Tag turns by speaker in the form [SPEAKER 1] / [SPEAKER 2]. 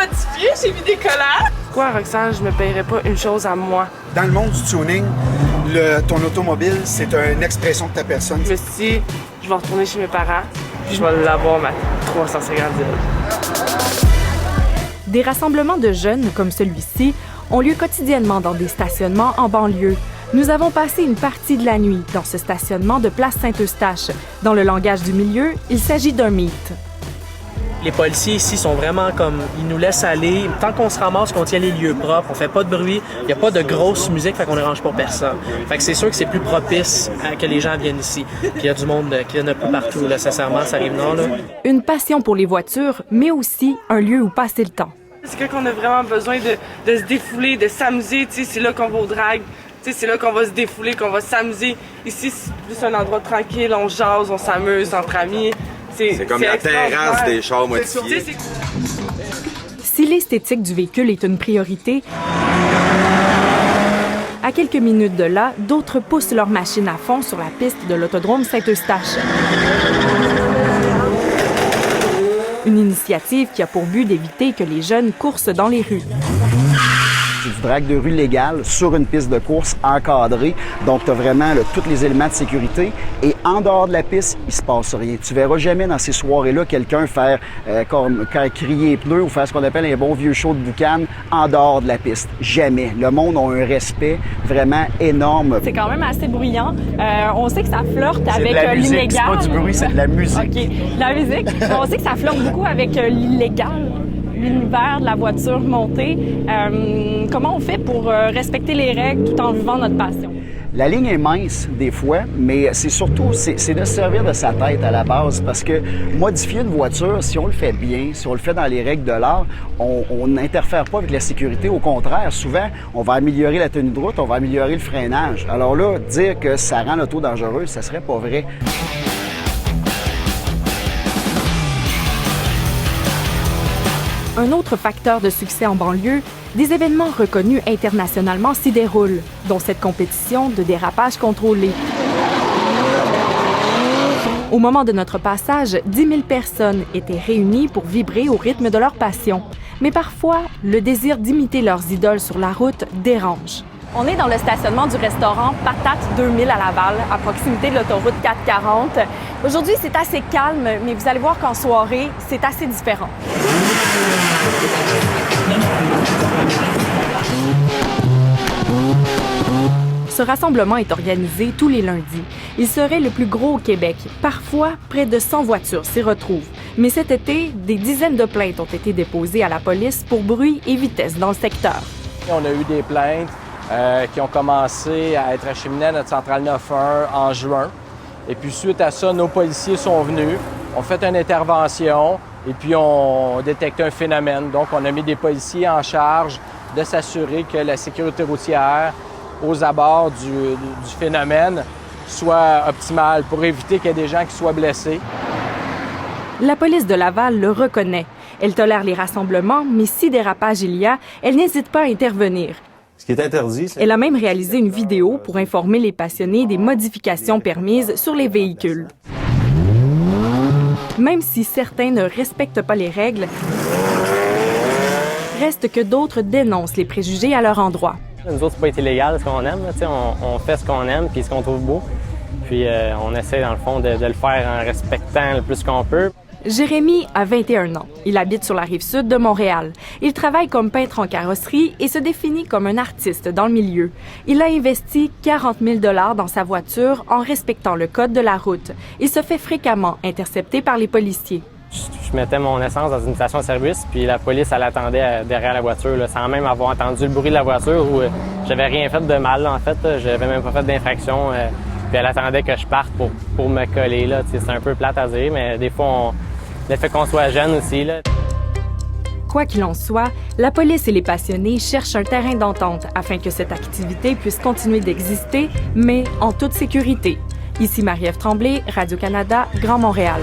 [SPEAKER 1] modifié, j'ai mis des collants. Pourquoi, Roxane, je me paierais pas une chose à moi?
[SPEAKER 2] Dans le monde du tuning, ton automobile, c'est une expression de ta personne.
[SPEAKER 1] Je me suis dit, je vais retourner chez mes parents, puis je vais l'avoir ma 350 000.
[SPEAKER 3] Des rassemblements de jeunes comme celui-ci ont lieu quotidiennement dans des stationnements en banlieue. Nous avons passé une partie de la nuit dans ce stationnement de Place Saint-Eustache. Dans le langage du milieu, il s'agit d'un mythe.
[SPEAKER 4] Les policiers ici sont vraiment comme, ils nous laissent aller. Tant qu'on se ramasse, qu'on tient les lieux propres, on fait pas de bruit, il n'y a pas de grosse musique, fait qu'on ne dérange pas personne. Fait que c'est sûr que c'est plus propice à que les gens viennent ici. Puis il y a du monde qui vient un peu partout, là, sincèrement, ça arrive nord, là.
[SPEAKER 3] Une passion pour les voitures, mais aussi un lieu où passer le temps.
[SPEAKER 1] C'est quand on a vraiment besoin de se défouler, de s'amuser, tu sais, c'est là qu'on va au drag. C'est là qu'on va se défouler, qu'on va s'amuser. Ici, c'est plus un endroit tranquille, on jase, on s'amuse entre amis.
[SPEAKER 5] C'est comme la terrasse des chars modifiés.
[SPEAKER 3] Si l'esthétique du véhicule est une priorité, à quelques minutes de là, d'autres poussent leur machine à fond sur la piste de l'autodrome Saint-Eustache. Une initiative qui a pour but d'éviter que les jeunes coursent dans les rues.
[SPEAKER 6] C'est du drag de rue légal sur une piste de course encadrée. Donc, tu as vraiment tous les éléments de sécurité. Et en dehors de la piste, il se passe rien. Tu verras jamais dans ces soirées-là quelqu'un faire crier les pneus ou faire ce qu'on appelle un bon vieux show de boucan en dehors de la piste. Jamais. Le monde a un respect vraiment énorme.
[SPEAKER 3] C'est quand même assez bruyant. On sait que ça flirte avec l'illégal.
[SPEAKER 6] C'est pas du bruit, c'est de la musique.
[SPEAKER 3] OK. La musique. On sait que ça flirte beaucoup avec l'illégal. L'univers de la voiture montée. Comment on fait pour respecter les règles tout en vivant notre passion?
[SPEAKER 6] La ligne est mince des fois, mais c'est surtout c'est de se servir de sa tête à la base parce que modifier une voiture, si on le fait bien, si on le fait dans les règles de l'art, on n'interfère pas avec la sécurité. Au contraire, souvent, on va améliorer la tenue de route, on va améliorer le freinage. Alors là, dire que ça rend l'auto dangereuse, ça serait pas vrai.
[SPEAKER 3] Un autre facteur de succès en banlieue, des événements reconnus internationalement s'y déroulent, dont cette compétition de dérapage contrôlé. Au moment de notre passage, 10 000 personnes étaient réunies pour vibrer au rythme de leur passion. Mais parfois, le désir d'imiter leurs idoles sur la route dérange. On est dans le stationnement du restaurant Patate 2000 à Laval, à proximité de l'autoroute 440. Aujourd'hui, c'est assez calme, mais vous allez voir qu'en soirée, c'est assez différent. Ce rassemblement est organisé tous les lundis. Il serait le plus gros au Québec. Parfois, près de 100 voitures s'y retrouvent. Mais cet été, des dizaines de plaintes ont été déposées à la police pour bruit et vitesse dans le secteur.
[SPEAKER 7] On a eu des plaintes qui ont commencé à être acheminées à notre centrale 9-1 en juin. Et puis suite à ça, nos policiers sont venus, ont fait une intervention et puis ont détecté un phénomène. Donc, on a mis des policiers en charge de s'assurer que la sécurité routière aux abords du phénomène soit optimale pour éviter qu'il y ait des gens qui soient blessés.
[SPEAKER 3] La police de Laval le reconnaît. Elle tolère les rassemblements, mais si dérapage il y a, elle n'hésite pas à intervenir.
[SPEAKER 5] Ce qui est interdit, c'est...
[SPEAKER 3] Elle a même réalisé une vidéo pour informer les passionnés des modifications permises sur les véhicules. Même si certains ne respectent pas les règles, reste que d'autres dénoncent les préjugés à leur endroit.
[SPEAKER 8] Nous autres, c'est pas été illégal ce qu'on aime. On fait ce qu'on aime puis ce qu'on trouve beau. Puis on essaie, dans le fond, de le faire en respectant le plus qu'on peut.
[SPEAKER 3] Jérémy a 21 ans. Il habite sur la rive-sud de Montréal. Il travaille comme peintre en carrosserie et se définit comme un artiste dans le milieu. Il a investi 40 000 $ dans sa voiture en respectant le code de la route. Il se fait fréquemment intercepter par les policiers.
[SPEAKER 8] Je mettais mon essence dans une station-service, puis la police, elle attendait derrière la voiture, là, sans même avoir entendu le bruit de la voiture, où j'avais rien fait de mal, en fait. J'avais même pas fait d'infraction. Puis elle attendait que je parte pour me coller, là. C'est un peu plate à dire, mais des fois, le fait qu'on soit jeune aussi, là.
[SPEAKER 3] Quoi qu'il en soit, la police et les passionnés cherchent un terrain d'entente afin que cette activité puisse continuer d'exister, mais en toute sécurité. Ici Marie-Ève Tremblay, Radio-Canada, Grand Montréal.